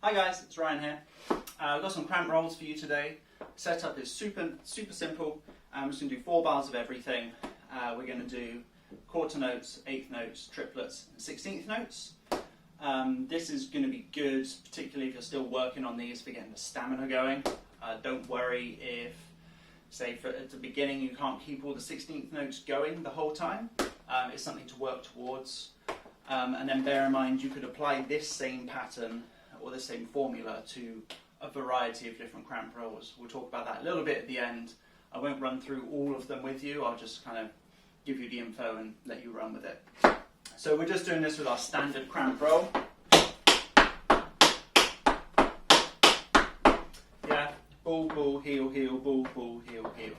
Hi guys, it's Ryan here. I've got some cramp rolls for you today. Setup is super simple. I'm just going to do 4 bars of everything. We're going to do quarter notes, eighth notes, triplets, and 16th notes. This is going to be good, particularly if you're still working on these for getting the stamina going. Don't worry if, say, at the beginning you can't keep all the 16th notes going the whole time. It's something to work towards. And then bear in mind you could apply this same pattern or the same formula to a variety of different cramp rolls. We'll talk about that a little bit at the end. I won't run through all of them with you, I'll just kind of give you the info and let you run with it. So we're just doing this with our standard cramp roll. Yeah, ball, ball, heel, heel, ball, ball, heel, heel.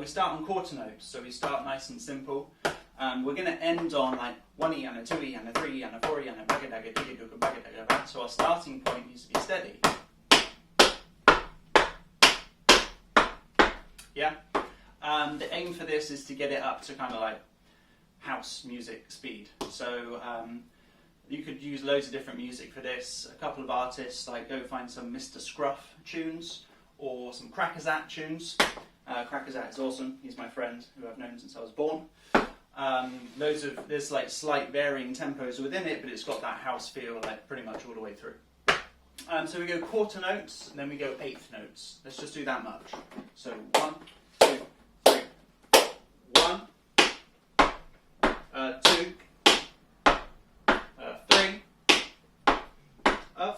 We start on quarter notes, so we start nice and simple. We're going to end on like 1E and a 2E and a 3E and a 4E and a bagga dagga digga dugga bagga dagga. So our starting point needs to be steady. Yeah? The aim for this is to get it up to kind of like house music speed. So you could use loads of different music for this. A couple of artists, like go find some Mr. Scruff tunes or some Crackazat tunes. Crackazat is awesome. He's my friend who I've known since I was born. There's like slight varying tempos within it, but it's got that house feel like pretty much all the way through. So we go quarter notes, and then we go eighth notes. Let's just do that much. So 1, 2, 3. 1, 2, 3,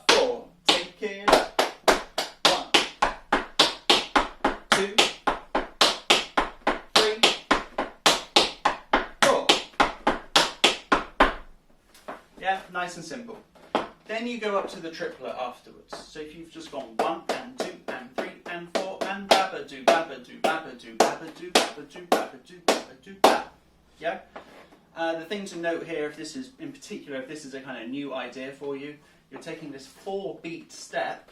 4. Take it up. 1, 2, 3, 4. Yeah, nice and simple. Then you go up to the triplet afterwards. So if you've just gone 1 and 2 and 3 and 4 and babba-doo, babba-doo, babba-doo, babba-doo, babba-doo, babba-doo, babba-doo, bab. Yeah? The thing to note here, if this is, in particular, if this is a kind of new idea for you, you're taking this 4-beat step,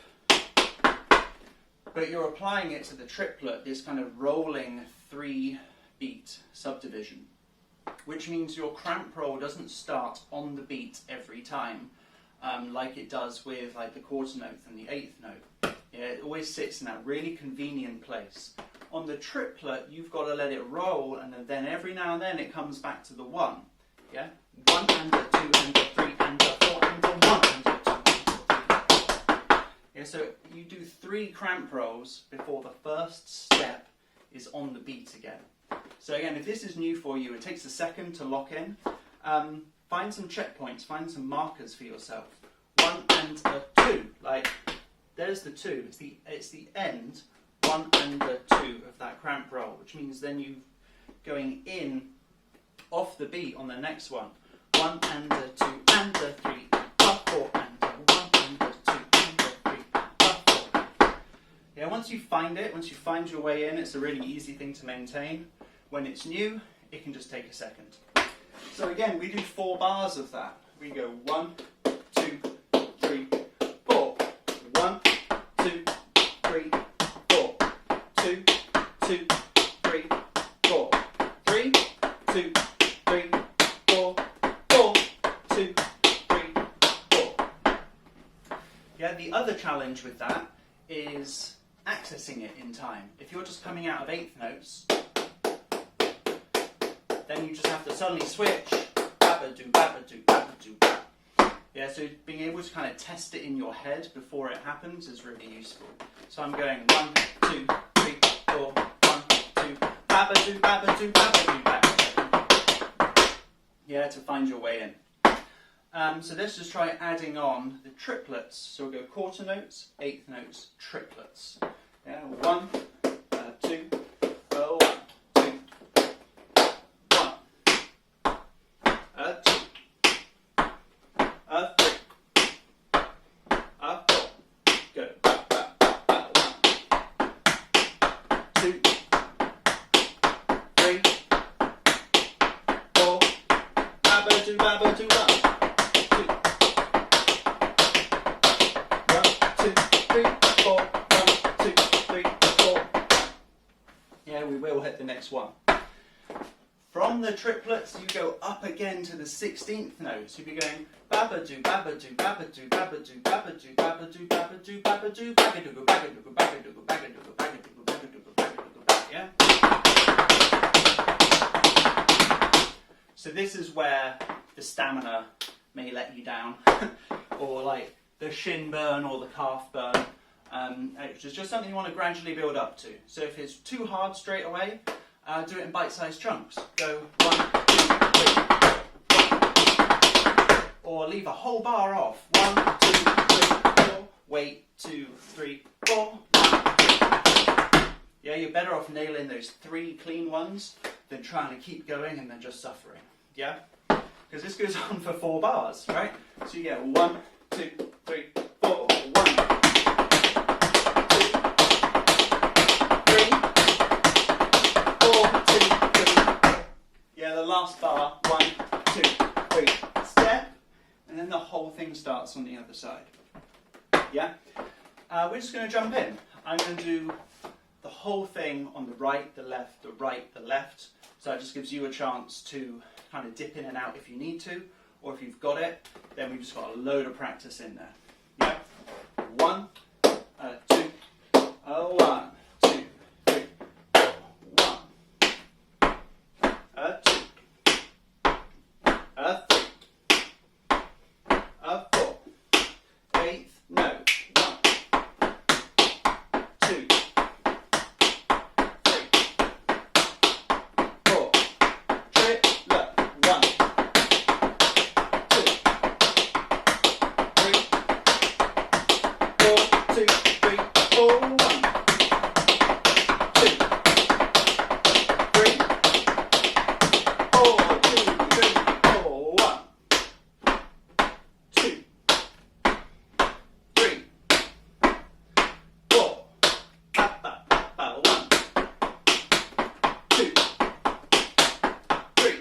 but you're applying it to the triplet, this kind of rolling 3-beat subdivision, which means your cramp roll doesn't start on the beat every time, like it does with like the quarter note and the eighth note. Yeah, it always sits in that really convenient place. On the triplet, you've got to let it roll, and then every now and then it comes back to the 1. Yeah, 1 and a 2 and a 3 and a 4 and a 1 and a 2 and a 3. Yeah, so you do 3 cramp rolls before the first step is on the beat again. So again, if this is new for you, it takes a second to lock in. Find some checkpoints, find some markers for yourself. 1 and a 2, like there's the 2. It's the end 1 and a 2 of that cramp roll, which means then you going in off the beat on the next one. 1 and a 2 and a 3 and a 4 and a 1 and a 2 and a 3 and a 4. Yeah, once you find it, once you find your way in, it's a really easy thing to maintain. When it's new, it can just take a second. So again, we do 4 bars of that. We go 1, 2, 3, 4. 1, 2, 3, 4. 2, 2, 3, 4. 3, 2, 3, 4. 4, 2, 3, 4. Yeah, the other challenge with that is accessing it in time. If you're just coming out of eighth notes, then you just have to suddenly switch, babba-doo, babba-doo, babba-doo, bab. Yeah, so being able to kind of test it in your head before it happens is really useful. So I'm going 1, 2, 3, 4, 1, 2, babba-doo, babba-doo, babba-doo, babba-doo. Yeah, to find your way in. So let's just try adding on the triplets. So we'll go quarter notes, eighth notes, triplets. Yeah, 1, 2, 2, babba-doo, babba-doo, 1, 2, 3, 4, 1, 2, 3, 4. Yeah, we will hit the next one. From the triplets, you go up again to the 16th note. So you'll be going babadoo, babadoo, babadoo, babadoo, babadoo, babadoo, babadoo, babadoo, bagadoo, bagadoo, bagadoo, bagadoo, bagadoo, bagadoo, bagadoo, yeah? So this is where the stamina may let you down, or like the shin burn or the calf burn, which is just something you want to gradually build up to. So if it's too hard straight away, do it in bite-sized chunks. Go 1, 2, 3, or leave a whole bar off. 1, 2, 3, 4. Wait, 2, 3, 4. Yeah, you're better off nailing those 3 clean ones than trying to keep going and then just suffering. Yeah, because this goes on for 4 bars, right? So you get 1, 2, 3, 4. 1, 2, 3. Yeah, the last bar, 1, 2, 3, step, and then the whole thing starts on the other side. Yeah? We're just going to jump in. I'm going to do the whole thing on the right, the left, the right, the left. So that just gives you a chance to kind of dip in and out if you need to, or if you've got it, then we've just got a load of practice in there. Yeah? 1, 2, 1, 2, 3, 4, 1. 2, 3, 4, 8th note, 1, 2, 3, 4, triplet, 1, 2, 3, 4, 2, 3, 4, 1, 2, 3, 4, 2, 3, 4, 1, 2, 3, 4, ba, ba, ba, ba, 1, 2, 3,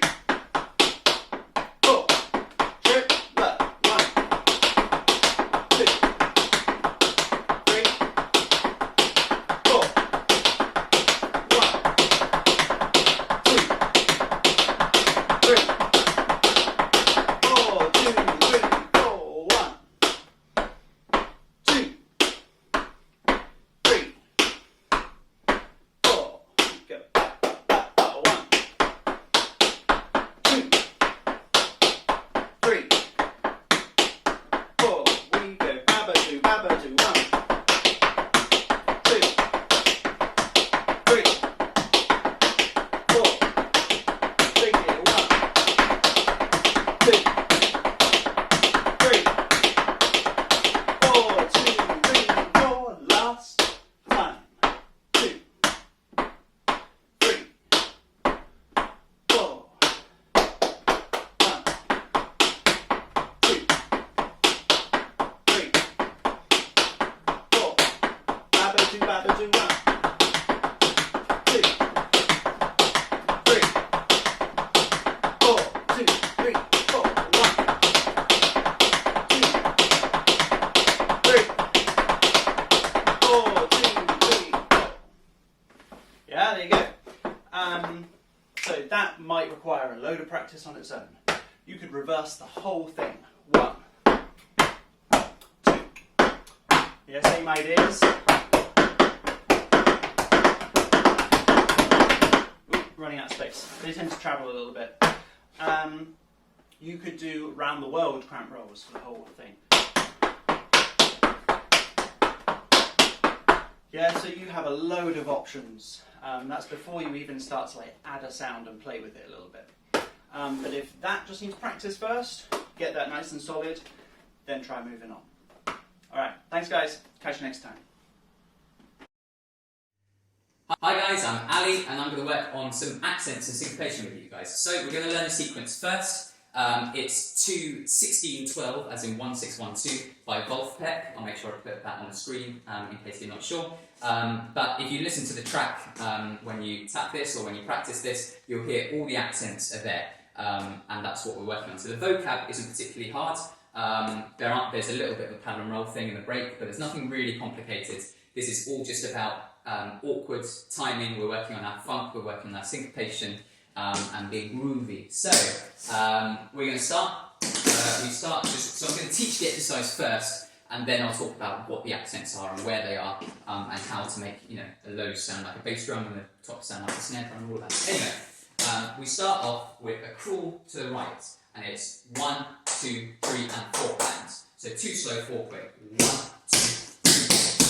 4, triplet, 1, 2, 3, 4, 1, 2, 3, 4, 2, 3, 4, 1, 2, 3, 4, go, ba, ba, ba, ba, 1, 2, 3, 4, we go, babadoo, babadoo, 1, 2, 3, 4, take it, 1, 2, 3, 4, 2, 3, 4, last time, 2, 3, 4, 1, 2, 3, 4, babadoo, babadoo, 1, 2, 3, 4, 2, 3, 4, 1, 2, 3, 4, 2, 3, 4. Yeah, there you go. So that might require a load of practice on its own. You could reverse the whole thing. 1, 2. Yeah, same ideas. Ooh, running out of space. They tend to travel a little bit. You could do round the world cramp rolls for the whole thing. Yeah, so you have a load of options. That's before you even start to like add a sound and play with it a little bit. But if that just needs practice first, get that nice and solid, then try moving on. Alright, thanks guys, catch you next time. Hi guys, I'm Ali and I'm going to work on some accents and syncopation with you guys. So we're going to learn a sequence first. It's 2-16-12, as in 1-6-1-2 by Wolfpack. I'll make sure I put that on the screen in case you're not sure. But if you listen to the track when you tap this or when you practice this, you'll hear all the accents are there. And that's what we're working on. So the vocab isn't particularly hard. There's a little bit of a pattern and roll thing in the break, but there's nothing really complicated. This is all just about awkward timing. We're working on our funk, we're working on our syncopation, and being groovy. So we're going to start. we start just, so I'm going to teach the exercise first, and then I'll talk about what the accents are and where they are, and how to make, you know, a low sound like a bass drum and the top sound like a snare drum and all that. Anyway, we start off with a crawl to the right, and it's 1, 2, 3, and 4 counts. So 2 slow, 4 quick. 1, 2, 3, 4.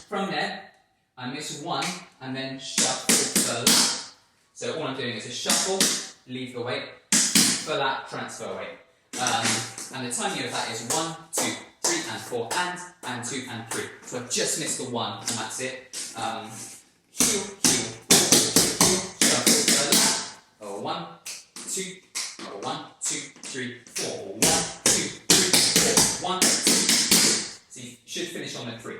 From there, I miss 1 and then shuffle for lap. So all I'm doing is a shuffle, leave the weight, for lap, transfer weight. And the timing of that is 1, 2, 3, and 4, and 2, and 3. So I've just missed the 1, and that's it. Heel, heel, shuffle for lap. 1, 2, 1, 2, 3, 4. 1, 2, 3, 4. 1, 2. So you should finish on the 3.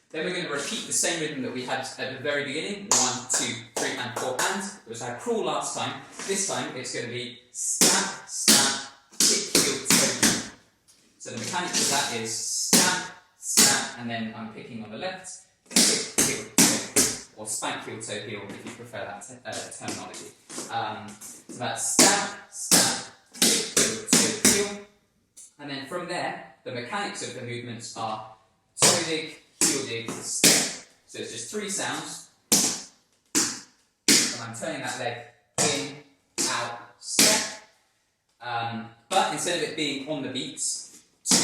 Then we're going to repeat the same rhythm that we had at the very beginning. 1, 2, 3, and 4, and. It was our crawl last time. This time it's going to be stamp, stamp, kick, heel, toe. So the mechanics of that is stamp, stamp, and then I'm picking on the left, kick, heel, toe, or spank, heel, toe, heel, if you prefer that terminology. So that's stamp, stamp, kick, heel, toe, heel. And then from there, the mechanics of the movements are toe dig, heel dig, step. So it's just 3 sounds. And I'm turning that leg in, out, step. But instead of it being on the beats, 2,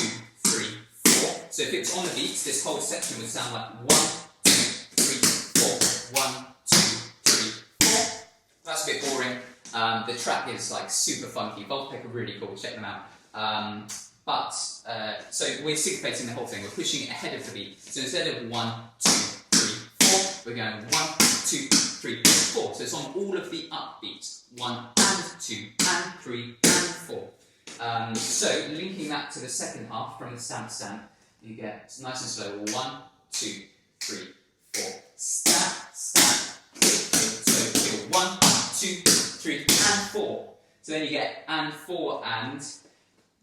3, 4. So if it's on the beats, this whole section would sound like 1, 2, 3, 4. 1, 2, 3, 4. That's a bit boring. The track is like super funky. Voltpeck are really cool. Check them out. So we're syncopating the whole thing. We're pushing it ahead of the beat. So instead of 1, 2, 3, 4, we're going 1, 2, 3, 4. So it's on all of the upbeats. 1 and 2 and 3 and 4. So linking that to the second half from the stamp stamp, you get nice and slow. 1, 2, 3, 4. Stamp, stamp, heel, toe, heel. 1, 2, 3, and 4. So then you get and 4 and.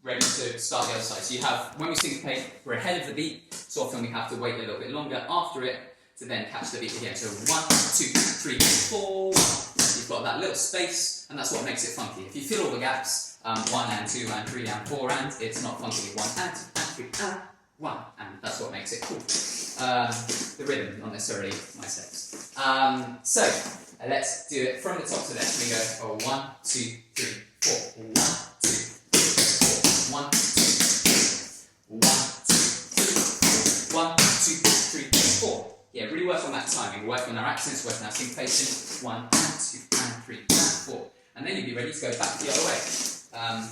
Ready to start the other side. So you have, when we syncopate, we're ahead of the beat, so often we have to wait a little bit longer after it to then catch the beat again. So 1, 2, 3, 4, 1. You've got that little space, and that's what makes it funky. If you fill all the gaps, 1 and 2 and 3 and 4 and, it's not funky. 1 and 2 and 3 and 1, and that's what makes it cool. The rhythm, not necessarily my steps. So let's do it from the top to the left. We go 1, 2, 3, 4. 1, 2. 1, 2, 1, 2, 1, 2, 3, 4. Yeah, really work on that timing. Work on our accents, work on our syncopation. 1, and 2, and 3, and 4. And then you'll be ready to go back the other way.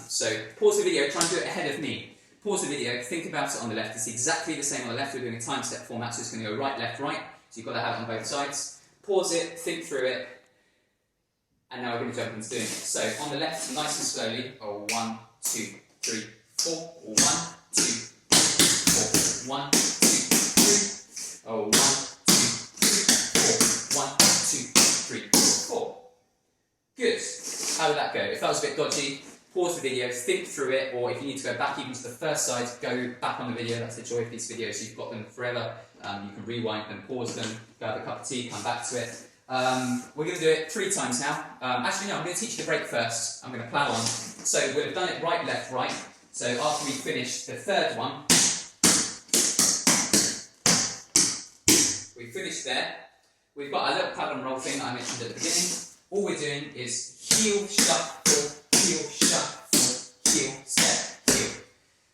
So pause the video, try and do it ahead of me. Pause the video, think about it on the left. It's exactly the same on the left. We're doing a time step format, so it's going to go right, left, right. So you've got to have it on both sides. Pause it, think through it. And now we're going to jump into doing it. So on the left, nice and slowly. 1, 2, 3, 4. 1, 2, 4. 1, 2, 3. 1, 2, 3, 4. 1, 2, 3, 4. Good. How did that go? If that was a bit dodgy, pause the video, think through it, or if you need to go back even to the first side, go back on the video. That's the joy of these videos. You've got them forever. You can rewind them, pause them, go have a cup of tea, come back to it. We're going to do it 3 times now. Actually, no, I'm going to teach you the break first. I'm going to plough on. So we'll have done it right, left, right. So after we finish the third one, we finish there. We've got our little pattern roll thing that I mentioned at the beginning. All we're doing is heel, shuffle, heel, step, heel.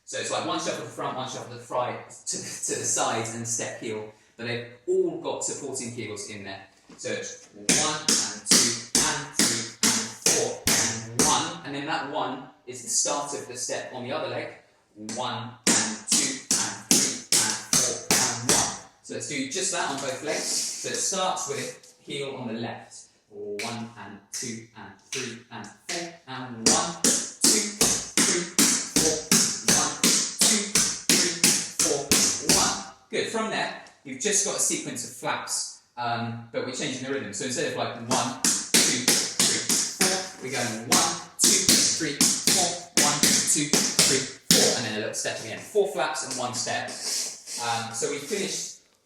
So it's like one shuffle to the front, one shuffle to the the sides, and step, heel. But they've all got supporting heels in there. So it's 1 and 2 and 3 and 4 and 1, and then that 1 is the start of the step on the other leg. 1 and 2 and 3 and 4 and 1. So let's do just that on both legs. So it starts with heel on the left. 1 and 2 and 3 and 4 and 1, 2, 3, 4, 1, 2, 3, 4, 1. Good. From there, you've just got a sequence of flaps, but we're changing the rhythm. So instead of like 1, 2, 3, 4, we're going 1, 2, 3, 4, 1, 2, 3, 4, and then a little step again. 4 flaps and 1 step. So we finished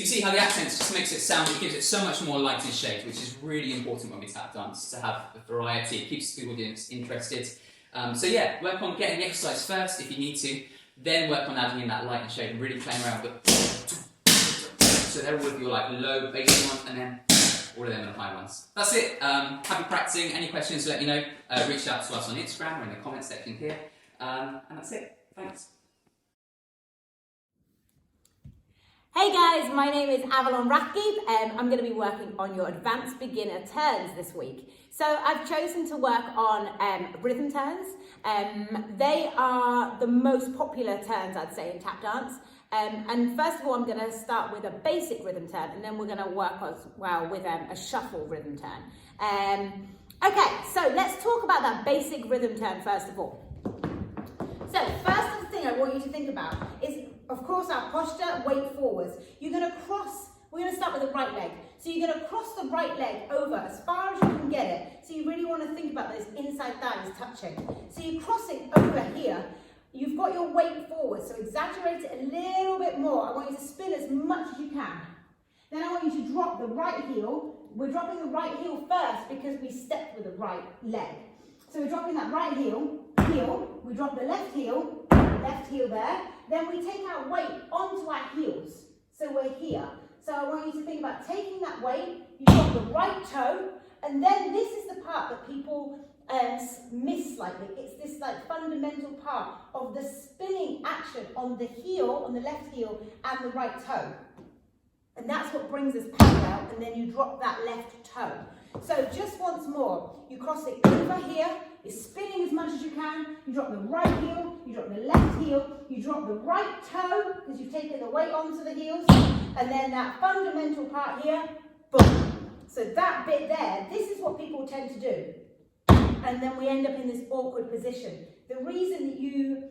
So you can see how the accents just makes it sound, it gives it so much more light and shade, which is really important when we tap dance, to have a variety. It keeps the audience interested. So yeah, work on getting the exercise first if you need to, then work on adding in that light and shade and really playing around with the... So they're all of your like low bass ones, and then all of them are the high ones. That's it. Happy practicing. Any questions, let me know. Reach out to us on Instagram or in the comments section here. And that's it. Thanks. Hey guys, my name is Avalon Rakib. I'm going to be working on your advanced beginner turns this week. So I've chosen to work on rhythm turns. They are the most popular turns, I'd say, in tap dance. And first of all, I'm going to start with a basic rhythm turn, and then we're going to work as well with a shuffle rhythm turn. Okay, so let's talk about that basic rhythm turn first of all. So first thing I want you to think about is, of course, our posture, weight forwards. You're going to cross, we're going to start with the right leg. So you're going to cross the right leg over as far as you can get it. So you really want to think about those inside thighs touching. So you're crossing over here. You've got your weight forward, so exaggerate it a little bit more. I want you to spin as much as you can. Then I want you to drop the right heel. We're dropping the right heel first because we stepped with the right leg. So we're dropping that right heel, we drop the left heel there. Then we take our weight onto our heels. So we're here. So I want you to think about taking that weight, you drop the right toe, and then this is the part that people miss slightly. It's this like fundamental part of the spinning action on the heel, on the left heel, and the right toe. And that's what brings us parallel, and then you drop that left toe. So just once more, you cross it over here, you're spinning as much as you can, you drop the right heel, you drop the left heel, you drop the right toe, because you've taken the weight onto the heels, and then that fundamental part here, boom. So that bit there, this is what people tend to do. And then we end up in this awkward position. The reason that you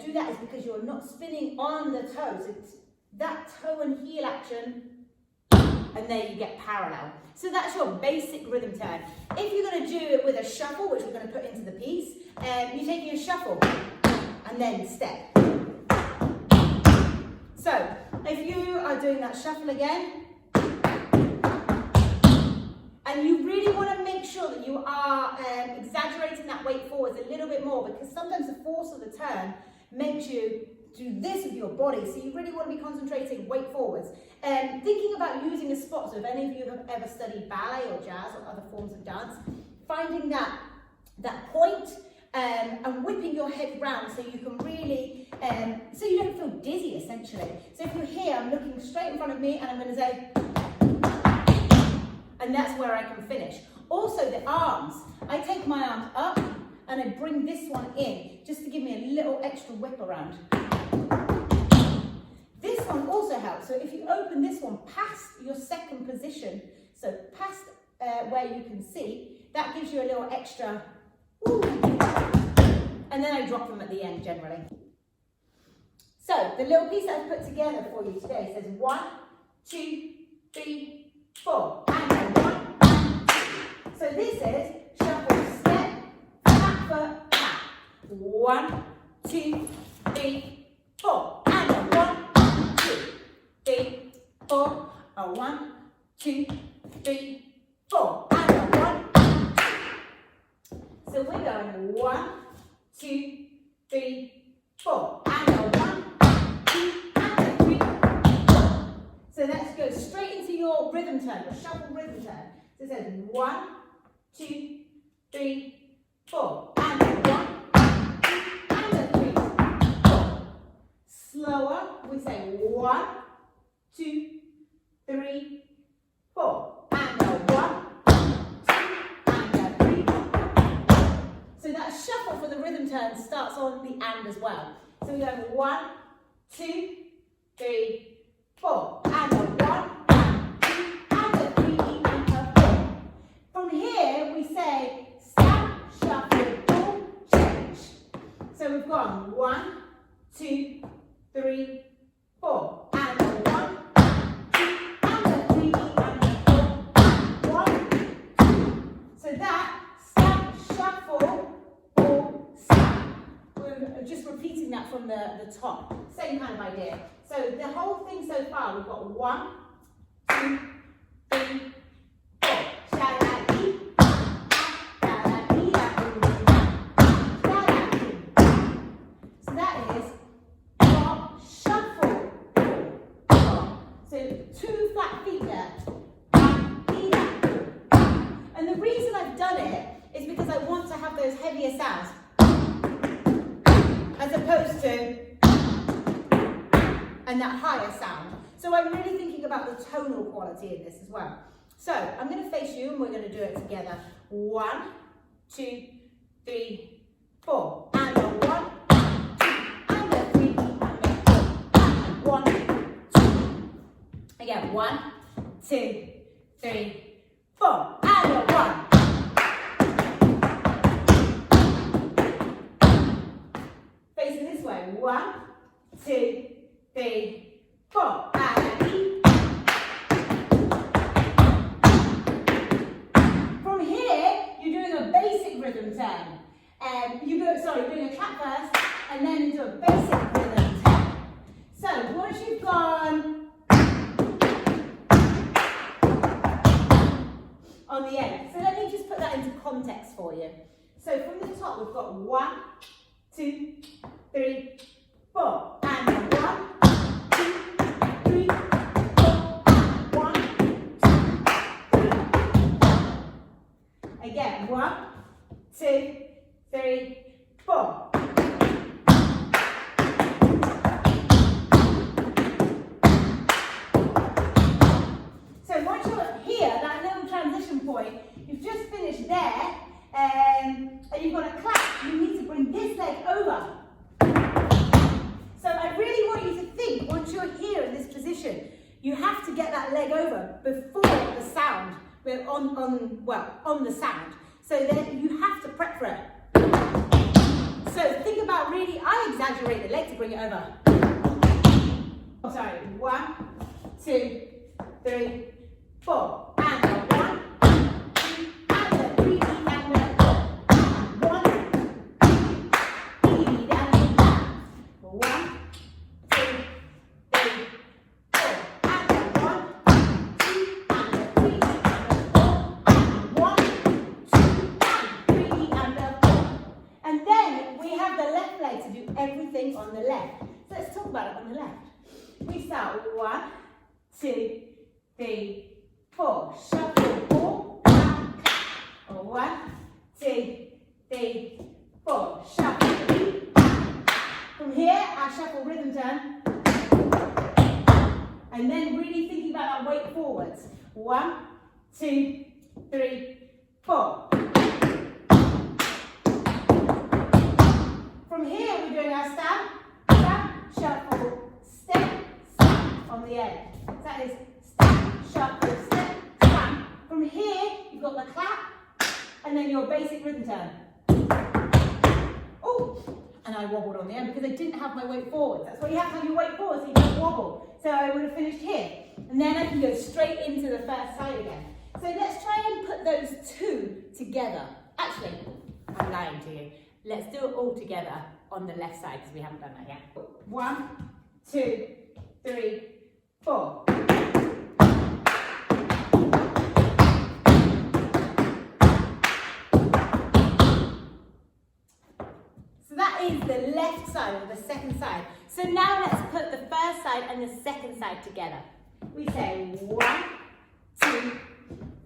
do that is because you're not spinning on the toes. It's that toe and heel action, and there you get parallel. So that's your basic rhythm turn. If you're going to do it with a shuffle, which we're going to put into the piece, you take your shuffle and then step. So if you are doing that shuffle again, and you really want to make sure that you are exaggerating that weight forwards a little bit more, because sometimes the force of the turn makes you do this with your body, so you really want to be concentrating weight forwards. Thinking about using a spot, so if any of you have ever studied ballet or jazz or other forms of dance, finding that point and whipping your head round so you can really, so you don't feel dizzy essentially. So if you're here, I'm looking straight in front of me and I'm going to say, and that's where I can finish. Also the arms, I take my arms up and I bring this one in, just to give me a little extra whip around. This one also helps, so if you open this one past your second position, so past where you can see, that gives you a little extra, woo, and then I drop them at the end generally. So the little piece that I've put together for you today says 1, 2, 3, 4, and then 1, 2. So this is shuffle, step, tap foot, tap. 1, 2, 3, 4, and then 1, 2, 3, 4. 1, 2, 3, 4, and then 1. So we're going 1, 2, 3, 4, and then 1, 2, and then 3, 4. So let's go straight into your rhythm turn, your shuffle rhythm turn. So it says 1, 2, 3, 4, and then 1, 2, and then 3, 4. Slower, we say 1, 2, 3, 4, and then 1, 2, and then 3. So that shuffle for the rhythm turn starts on the and as well. So we go 1, 2, 3, 4, and then 1, 2, and then 3, and then 4. From here we say step, shuffle, pull, change. So we've gone 1, 2, 3, 4, and then 1, 2, and then 3, and then 4, 1, 2. So that step, shuffle, pull, step. We're just repeating that from the top. Same kind of idea. So the whole thing so far, we've got 1, 2, 3, 4. Sha-la-dee, sha-la-dee, sha-la-dee. So that is pop, shuffle, pop. So 2 flat feet there. And the reason I've done it is because I want to have those heavier sounds as opposed to and that higher sound. So I'm really thinking about the tonal quality in this as well. So I'm going to face you and we're going to do it together. 1, 2, 3, 4. And a 1, 2, and a 3, and a 4. 1, 2. Again, 1, 2, 3, 4. And a 1. Facing this way. 1, 2, 3, 4. And a E. From here, you're doing a basic rhythm turn. You're doing a clap first, and then into a basic rhythm turn. So once you've gone on the end, so let me just put that into context for you. So from the top, we've got 1, 2, 3, 4, and 1, 2, 3, 4, 1, 2, 3. Again, 1, 2, 3, 4. So once you're here, that little transition point, you've just finished there, and you've got a clap. You need to bring this leg over. So I really want you to think, once you're here in this position, you have to get that leg over before the sound, on the sound. So then you have to prep for it. So think about really, I exaggerate the leg to bring it over. Oh, sorry, 1, 2, 3, 4. And a 1, 2, and a 3, and a 4. 1, 2, 3, and a 1, 2, 3, 4. And a 1, 2, and a 3, and a 4. 1, 2, and 3, and a 4. And then we have the left leg to do everything on the left. So let's talk about it on the left. We start 1, 2, 3, 4. Shuffle 4, clap, clap. 1, 2, 3, 4. Shuffle 3. From here, I shuffle rhythm turn. And then really thinking about that weight forwards. 1, 2, 3, 4. From here, we're doing our stamp, shuffle, step, stamp on the end. So that is stamp, shuffle, step, stamp. From here, you've got the clap, and then your basic rhythm turn. Oh, and I wobbled on the end because I didn't have my weight forward. That's why you have to have your weight forward so you don't wobble. So I would have finished here. And then I can go straight into the first side again. So let's try and put those two together. Actually, I'm lying to you. Let's do it all together on the left side because we haven't done that yet. 1, 2, 3, 4. So that is the left side or the second side. So now let's put the first side and the second side together. We say 1, 2,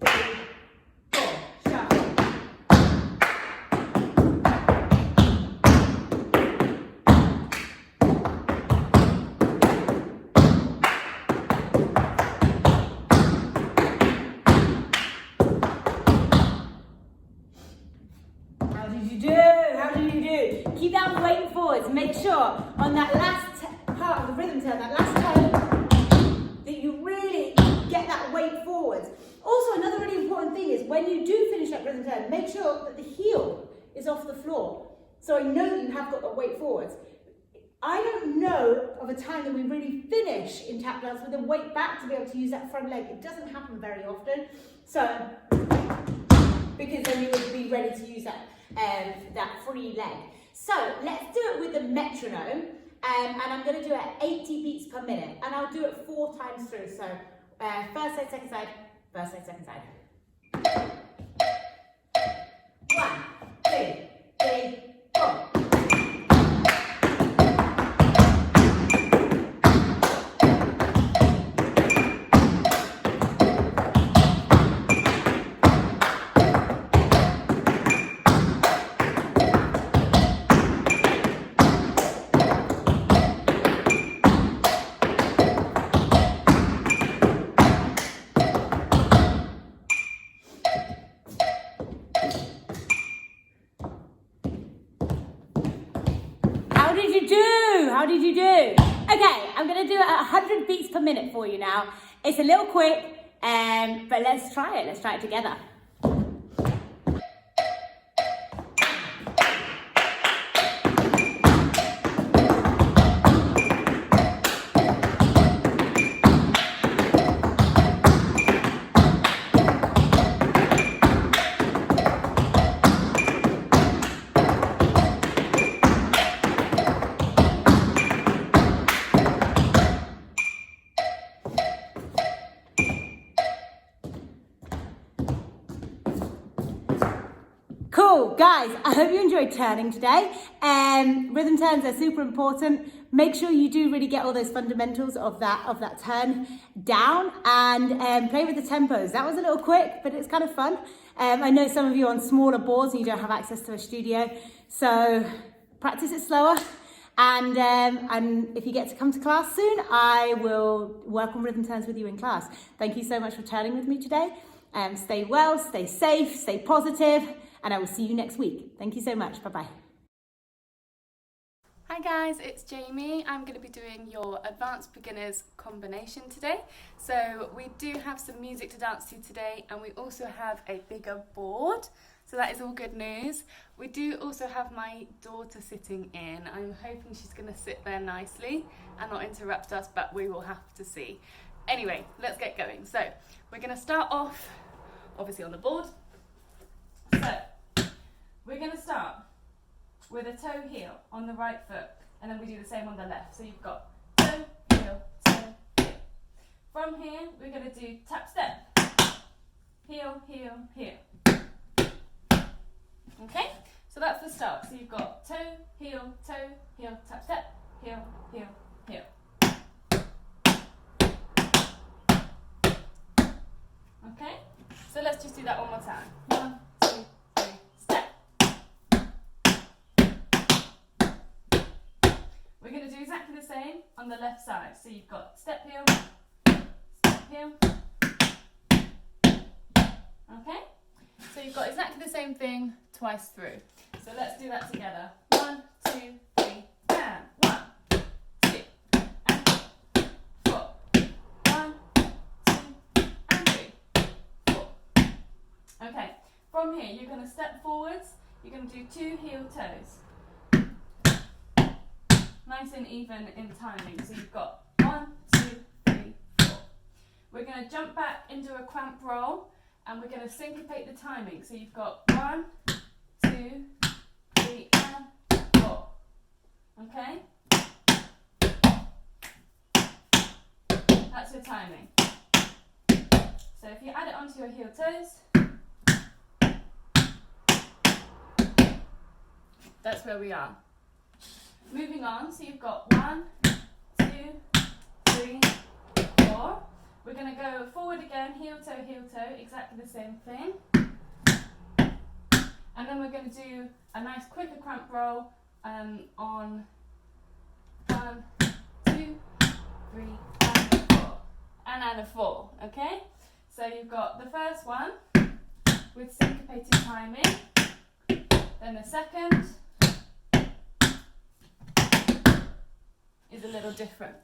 3, 4. Shuffle. How did you do? Keep that weight forwards. Make sure on that last part of the rhythm turn, that last tone, that you really get that weight forwards. Also, another really important thing is when you do finish that rhythm turn, make sure that the heel is off the floor. So I know that you have got the weight forwards. I don't know of a time that we really finish in tap dance with the weight back to be able to use that front leg. It doesn't happen very often. So, because then you would be ready to use that free leg. So let's do it with the metronome, and I'm going to do it at 80 beats per minute, and I'll do it 4 times through. So first side, second side, first side, second side. 1, 2, 3, 4. How did you do? Okay, I'm going to do it at 100 beats per minute for you now. It's a little quick, but let's try it. Let's try it together. Cool, guys, I hope you enjoyed turning today. Rhythm turns are super important. Make sure you do really get all those fundamentals of that turn down, and play with the tempos. That was a little quick, but it's kind of fun. I know some of you are on smaller boards and you don't have access to a studio, so practice it slower. And if you get to come to class soon, I will work on rhythm turns with you in class. Thank you so much for turning with me today. Stay well, stay safe, stay positive, and I will see you next week. Thank you so much. Bye-bye. Hi guys, it's Jamie. I'm going to be doing your Advanced Beginners combination today. So we do have some music to dance to today, and we also have a bigger board. So that is all good news. We do also have my daughter sitting in. I'm hoping she's going to sit there nicely and not interrupt us, but we will have to see. Anyway, let's get going. So we're going to start off, obviously on the board. So we're going to start with a toe heel on the right foot, and then we do the same on the left. So you've got toe, heel, toe, heel. From here, we're going to do tap step, heel, heel, heel. Okay, so that's the start. So you've got toe, heel, tap step, heel, heel, heel. Okay, so let's just do that one more time. 1, 2, 3, step. We're going to do exactly the same on the left side. So you've got step heel, okay? So you've got exactly the same thing twice through. So let's do that together. 1, 2, 3, and 1, 2, and 4. 1, 2, and 3, 4. Okay, from here you're going to step forwards. You're going to do 2 heel toes. Nice and even in timing. So you've got 1, 2, 3, 4. We're going to jump back into a cramp roll, and we're going to syncopate the timing. So you've got 1, 2, 3, and 4. Okay? That's your timing. So if you add it onto your heel toes, that's where we are. Moving on, so you've got 1, 2, 3, 4. We're going to go forward again, heel toe, exactly the same thing. And then we're going to do a nice quicker cramp roll on 1, 2, 3, and 4. And add a 4, okay? So you've got the first one with syncopated timing, then the second is a little different.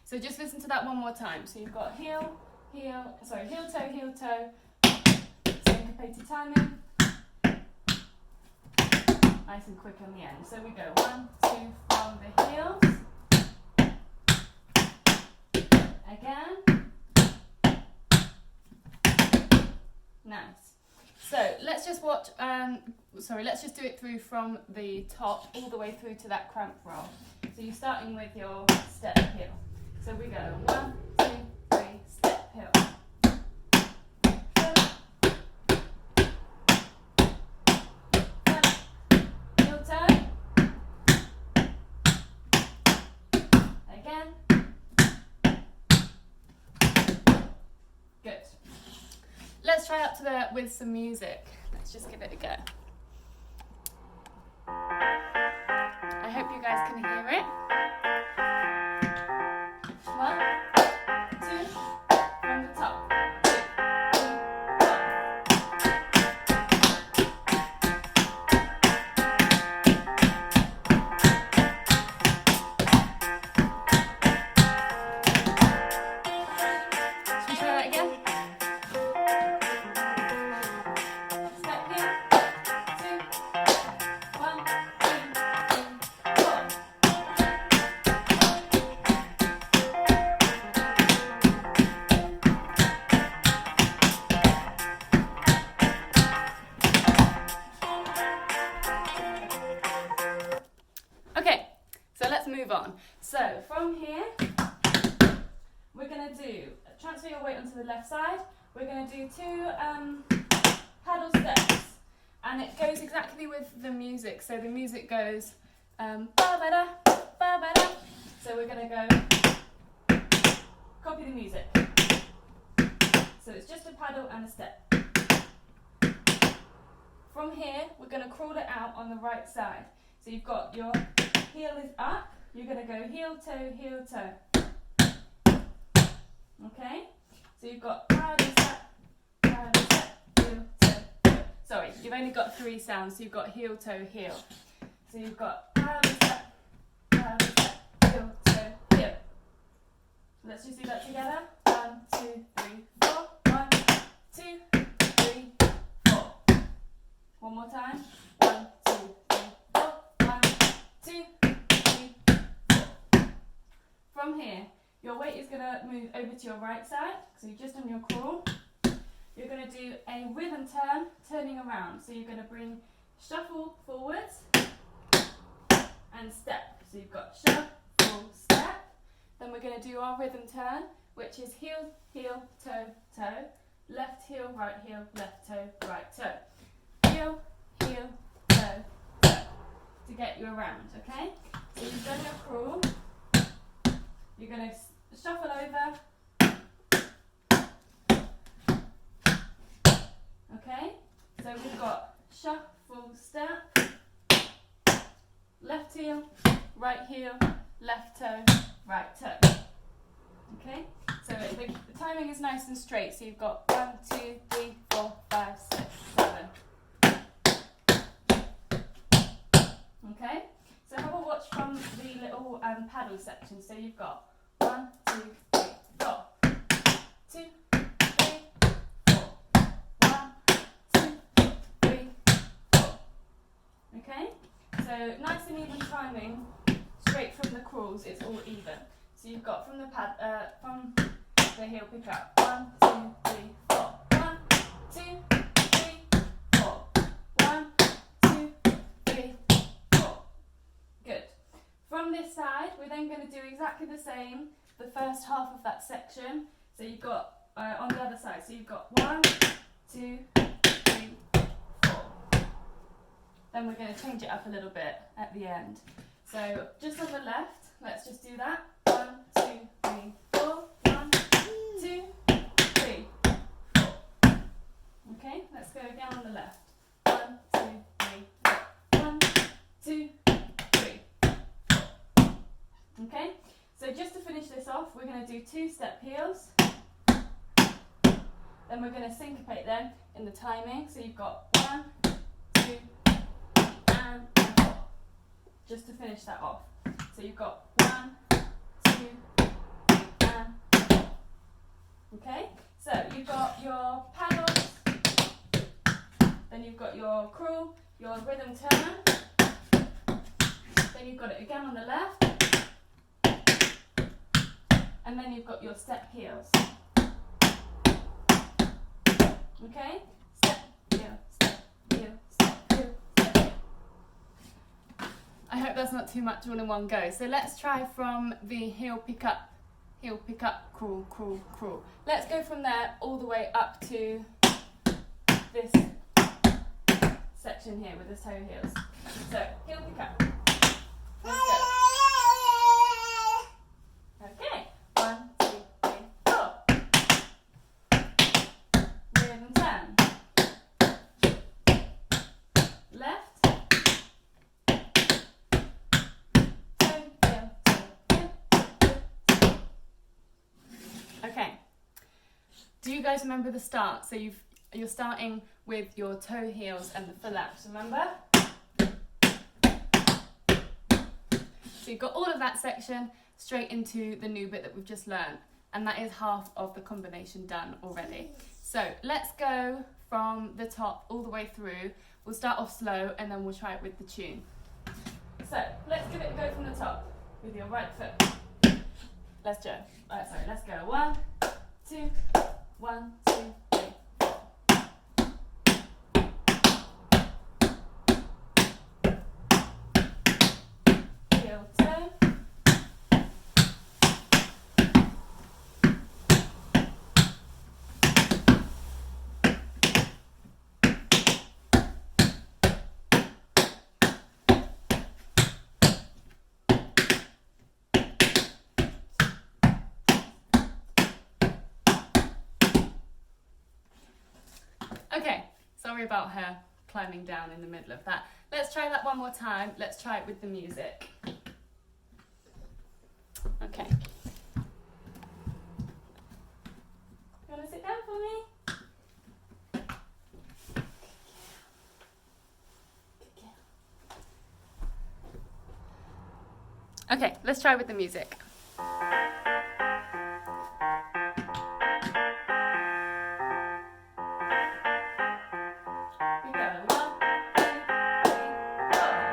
So just listen to that one more time. So you've got heel, toe, syncopated timing, nice and quick on the end. So we go 1, 2 from the heels, again, nice. So let's just watch, let's just do it through from the top all the way through to that cramp roll. So you're starting with your step heel. So we go 1, 2, 3, step heel. Heel toe. Again. Good. Let's try up to there with some music. Let's just give it a go. I hope you guys can hear it. 1, 2, from the top. 2, 3, 4. Should we try that again? Step here. 2, 1, 2, 3, 4. Okay, so let's move on. So from here, we're going to do, transfer your weight onto the left side. We're going to do 2 paddle steps, and it goes exactly with the music. So the music goes ba-ba-da, ba-ba-da. So we're going to go, copy the music. So it's just a paddle and a step. From here, we're going to crawl it out on the right side. So you've got your heel is up, you're going to go heel, toe, okay? So you've got paddle, step, heel, toe, heel. Sorry, you've only got 3 sounds, so you've got heel, toe, heel. So you've got paddle, step, heel, toe, heel. Let's just do that together. 1, 2, 3, 4. 1, 2, 3, 4. One more time. 1, 2, 3, 4. 1, 2, 3, 4. From here, your weight is going to move over to your right side. So you're just on your crawl. You're going to do a rhythm turn, turning around. So you're going to bring shuffle forwards and step. So you've got shuffle, step. Then we're going to do our rhythm turn, which is heel, heel, toe, toe. Left heel, left toe, right toe. Heel, heel, toe, toe. To get you around, okay? So you've done your crawl. You're going to shuffle over. Okay? So we've got shuffle, step. Left heel, left toe, right toe. Okay? So the timing is nice and straight. So you've got 1, 2, 3, 4, 5, 6, 7. Okay? So have a watch from the little paddle section. So you've got 1, 2, 3, 4. 2, 3, 4. 1, 2, 3, 4. Okay? So nice and even timing, straight from the crawls, it's all even. So you've got from the heel pick up. 1, 2, 3, 4. 1, 2, 3, 4. 1, 2, 3, 4. Good. From this side, we're then going to do exactly the same, the first half of that section. So you've got on the other side. So you've got 1, 2, 3, 4. Then we're going to change it up a little bit at the end. So just on the left, let's just do that. 1, 2, 3, 4. 1, 2, 3, 4. Okay, let's go again on the left. 1, 2, 3, 4. 1, 2, 3, 4. Okay, so just to finish this off, we're going to do 2 step heels. Then we're going to syncopate them in the timing. So you've got 1, 2, and 4. Just to finish that off. So you've got 1, 2, and 4. Okay? So you've got your paddles, then you've got your crawl, your rhythm turn, then you've got it again on the left, and then you've got your step heels. Okay? Step, heel, I hope that's not too much all in one go. So let's try from the heel pick up, crawl, crawl, crawl. Let's go from there all the way up to this section here with the toe heels. So heel pick up. Let's go. Okay, 1, 2, 3, 4. Rhythm turn. Left. Toe, heel, toe, heel. Okay. Do you guys remember the start? So you're starting with your toe heels and the flaps, remember? So you've got all of that section straight into the new bit that we've just learned, and that is half of the combination done already. So let's go from the top all the way through. We'll start off slow and then we'll try it with the tune. So let's give it a go from the top with your right foot. Let's go. Let's go. 1, 2, 1, 2, 3. Heel toe. Okay, sorry about her climbing down in the middle of that. Let's try that one more time. Let's try it with the music. Okay. You want to sit down for me? Okay, let's try with the music. We go. 1, 2, 3, 4.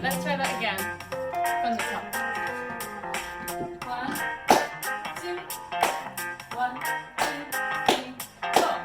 Let's try that again from the top. 1, 2, 1, 2, 3, 4.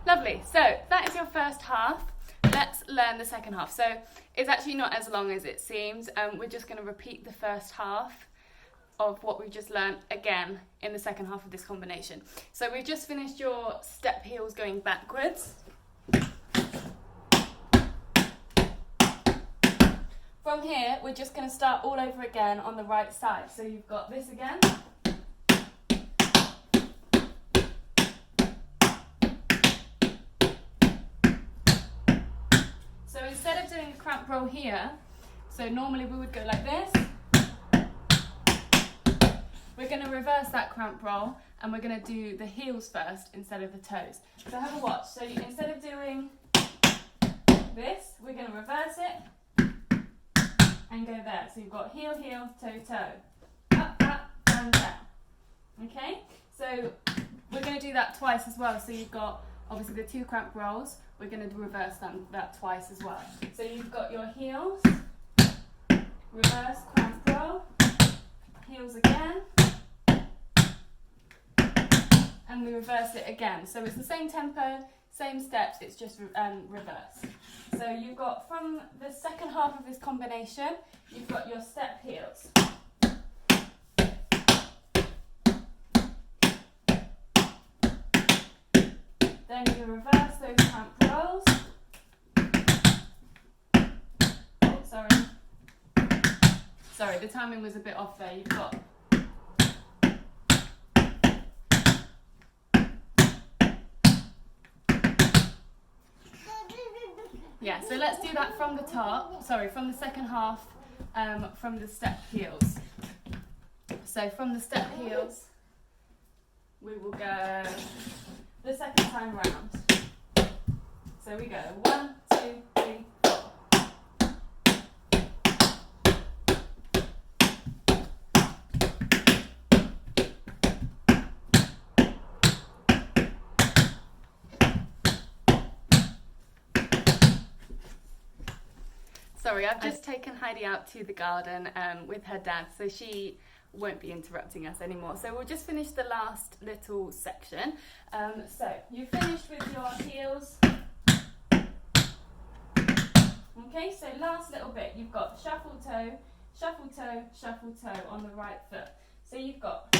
Lovely. So that is your first half. Let's learn the second half. So it's actually not as long as it seems. We're just going to repeat the first half of what we've just learned again in the second half of this combination. So we've just finished your step heels going backwards. From here, we're just going to start all over again on the right side. So you've got this again. So instead of doing a cramp roll here, so normally we would go like this. We're going to reverse that cramp roll and we're going to do the heels first instead of the toes. So have a watch. So instead of doing this, we're going to reverse it and go there. So you've got heel, heel, toe, toe. Up, up, and down. Okay? So we're going to do that twice as well. So you've got obviously the 2 cramp rolls. We're going to reverse that twice as well. So you've got your heels, reverse cramp roll, heels again, and we reverse it again. So it's the same tempo, same steps, it's just reverse. So you've got from the second half of this combination, you've got your step heels. Then you reverse those cramp rolls. Oh, sorry, the timing was a bit off there. You've got Yeah, so let's do that from the top, from the second half, from the step heels. So from the step heels, we will go the second time round. So we go 1, 2, 3, 4. Sorry, I've just taken Heidi out to the garden with her dad, so she won't be interrupting us anymore. So we'll just finish the last little section. So you finished with your heels. Okay, so last little bit, you've got shuffle toe, shuffle toe, shuffle toe on the right foot. So you've got,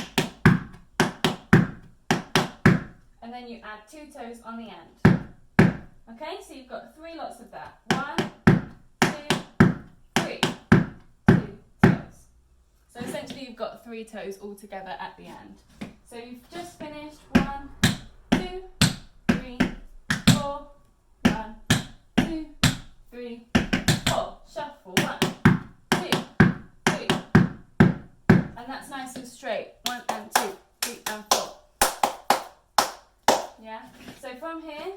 and then you add 2 toes on the end. Okay, so you've got 3 lots of that. 1, 2, 3. 2 toes. So essentially you've got 3 toes all together at the end. So you've just finished 1, 2, 3, 4. 1, 2, 3, 4. Shuffle. 1, 2, 3. And that's nice and straight. 1 and 2, 3 and 4. Yeah? So from here,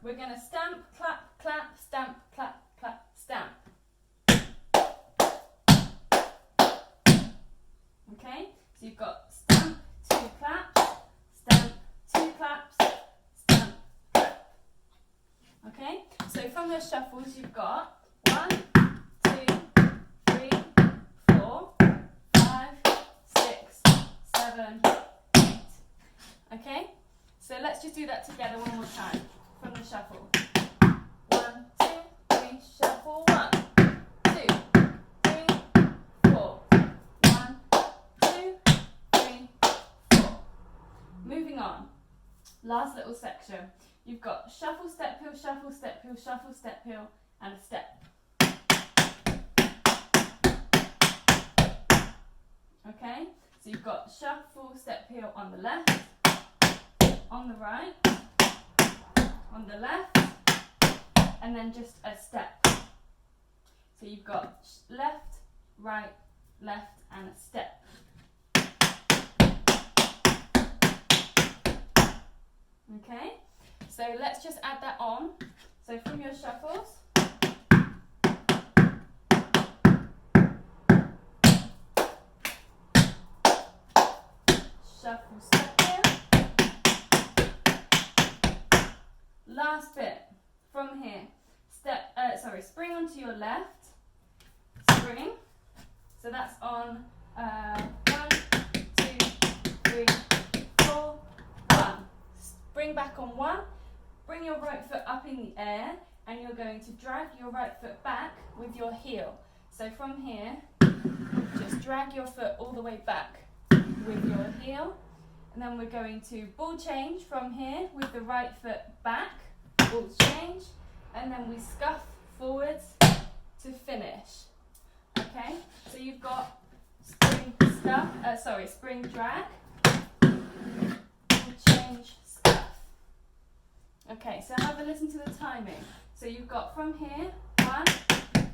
we're going to stamp, clap, clap, stamp, clap, clap, stamp. Okay? So you've got stamp, 2 claps, stamp, 2 claps, stamp, clap. Okay? So from your shuffles, you've got 1, 2, 3, 4, 5, 6, 7, 8. Okay? So let's just do that together one more time. From the shuffle. 1, 2, 3, shuffle. 1, 2, 3, 4. 1, 2, 3, 4. Moving on. Last little section. You've got shuffle, step, heel, shuffle, step, heel, shuffle, step, heel, and a step. Okay? So you've got shuffle, step, heel on the left, on the right, on the left, and then just a step. So you've got left, right, left, and a step. Okay, so let's just add that on. So from your shuffles, shuffle, step here. Last bit from here. Spring onto your left. Spring. So that's on 1, 2, 3, 4, 1. Spring back on 1. Bring your right foot up in the air, and you're going to drag your right foot back with your heel. So from here, just drag your foot all the way back with your heel. And then we're going to ball change from here with the right foot back, ball change, and then we scuff forwards to finish. Okay, so you've got spring drag, ball change, scuff. Okay, so have a listen to the timing. So you've got from here, 1,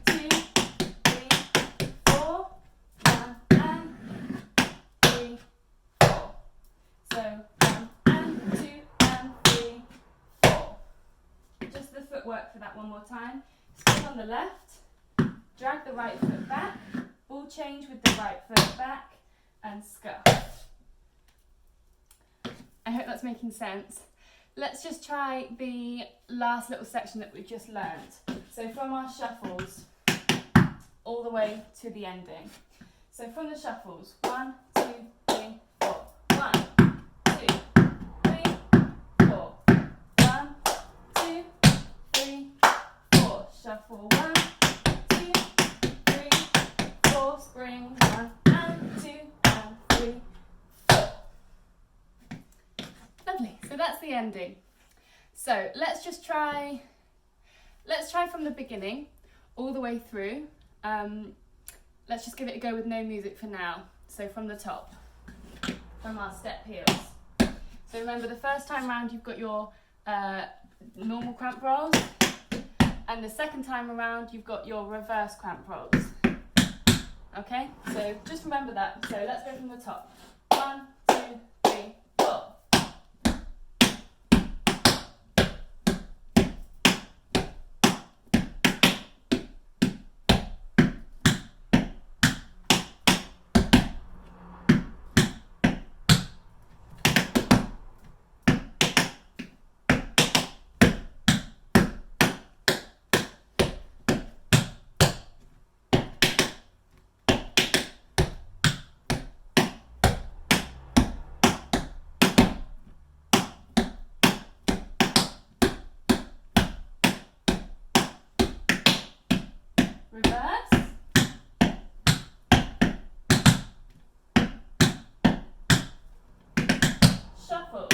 2, 3, 4, 1 and 3, 4. So 1 and 2 and 3, 4. Just the footwork for that one more time. Spin on the left, drag the right foot back, ball change with the right foot back, and scuff. I hope that's making sense. Let's just try the last little section that we just learned. So from our shuffles all the way to the ending. So from the shuffles, 1, 2, 3, 4. 1, 2, 3, 4. 1, 2, 3, 4. Shuffle 1, 2, 3, 4. Spring 1 and 2 and 3, 4. Lovely. So that's the ending. So let's try from the beginning all the way through. Let's just give it a go with no music for now. So from the top, from our step heels. So remember, the first time round you've got your normal cramp rolls. And the second time around, you've got your reverse cramp rolls. Okay, so just remember that. So let's go from the top. 1, 2, 3, 4. Reverse. Shuffles.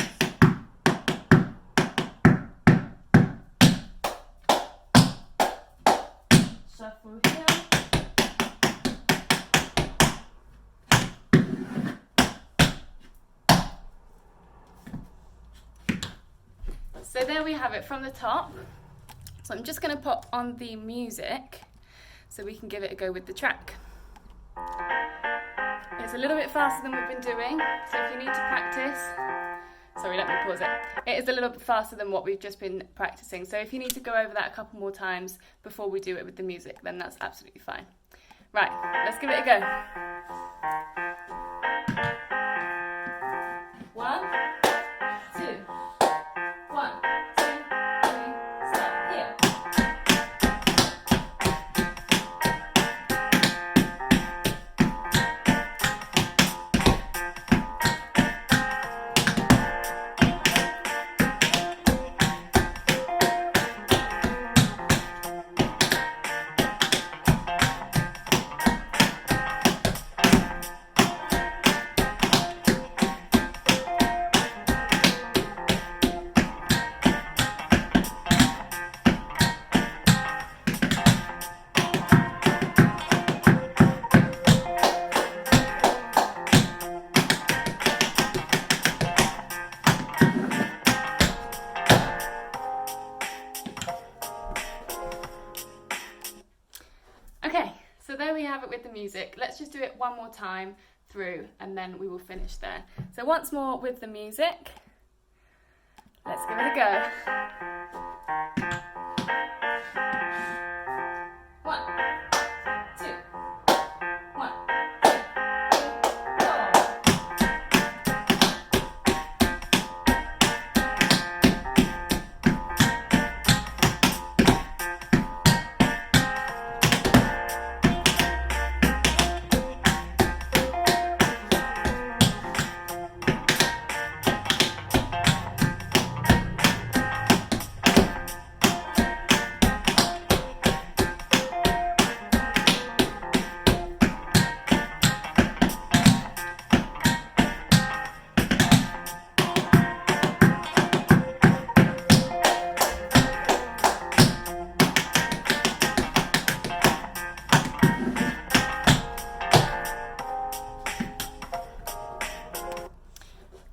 Shuffle here. So there we have it from the top. So I'm just going to pop on the music so we can give it a go with the track. It's a little bit faster than we've been doing, so if you need to practice, sorry, let me pause it. It is a little bit faster than what we've just been practicing, so if you need to go over that a couple more times before we do it with the music, then that's absolutely fine. Right, let's give it a go. 1, 2, 1, 2, 3, start here. Okay, so there we have it with the music. Let's just do it one more time through and then we will finish there. So once more with the music. Let's give it a go. 1, 2, 1, 2, 3, 4.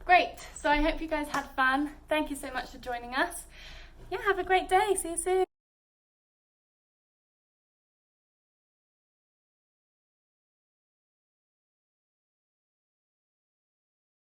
Great, so I hope you guys had fun. Thank you so much for joining us. Yeah, have a great day. See you soon.